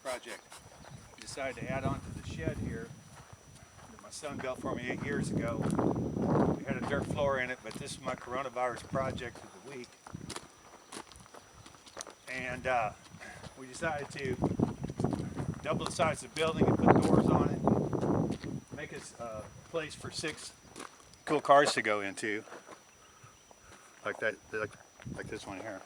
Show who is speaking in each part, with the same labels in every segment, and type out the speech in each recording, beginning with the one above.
Speaker 1: project. Decided to add on to the shed here that my son built for me 8 years ago. We had a dirt floor in it, but this is my coronavirus project of the week. And we decided to double the size of the building and put doors on it. Make us a place for 6 cool cars to go into. Like that, like this one here.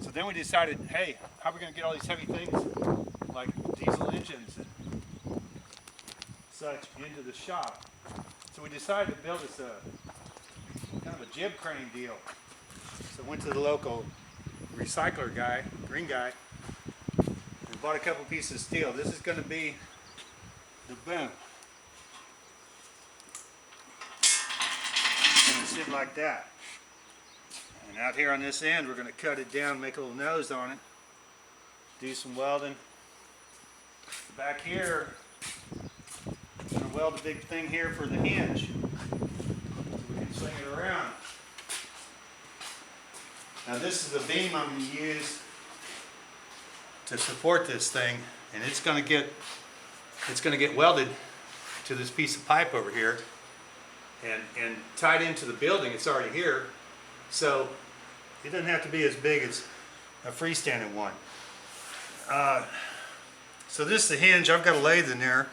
Speaker 1: So then we decided, hey, how are we going to get all these heavy things like diesel engines and such into the shop? So we decided to build us a kind of a jib crane deal. So went to the local recycler guy, green guy, and bought a couple pieces of steel. This is going to be the boom. It's going to sit like that. And out here on this end, we're going to cut it down, make a little nose on it, do some welding. Back here, I'm going to weld a big thing here for the hinge, so we can swing it around. Now this is the beam I'm going to use to support this thing, and it's going to get welded to this piece of pipe over here, and tied into the building. It's already here. So it doesn't have to be as big as a freestanding one. So this is the hinge. I've got a lathe in there,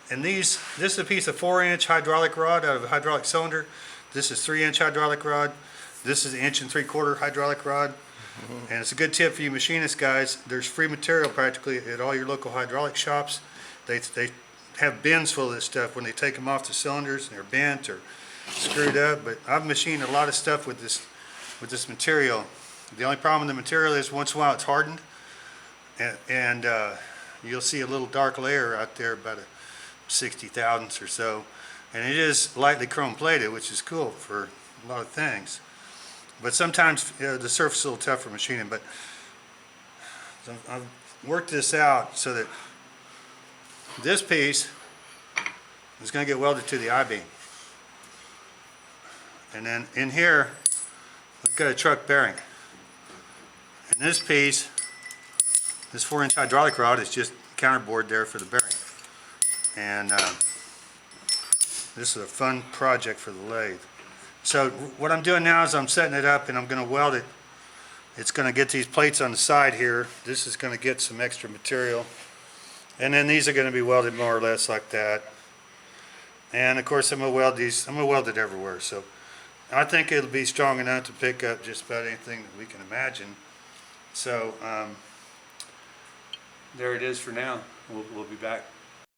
Speaker 1: and this is a piece of 4-inch hydraulic rod out of a hydraulic cylinder. This is 3-inch hydraulic rod. This is 1 3/4 hydraulic rod. And it's a good tip for you machinist guys. There's free material practically at all your local hydraulic shops. They have bins full of this stuff when they take them off the cylinders and they're bent or screwed up. But I've machined a lot of stuff with this material. The only problem with the material is once in a while it's hardened, and you'll see a little dark layer out there about a 60 thousandths or so, and it is lightly chrome plated, which is cool for a lot of things. But sometimes the surface is a little tough for machining. But so I've worked this out so that this piece is going to get welded to the I-beam. And then in here, we've got a truck bearing. And this piece, this 4-inch hydraulic rod, is just counterboard there for the bearing. And this is a fun project for the lathe. So what I'm doing now is I'm setting it up and I'm going to weld it. It's going to get these plates on the side here. This is going to get some extra material. And then these are going to be welded more or less like that. And of course I'm going to weld these, I'm going to weld it everywhere. So I think it'll be strong enough to pick up just about anything that we can imagine. So there it is for now. We'll be back.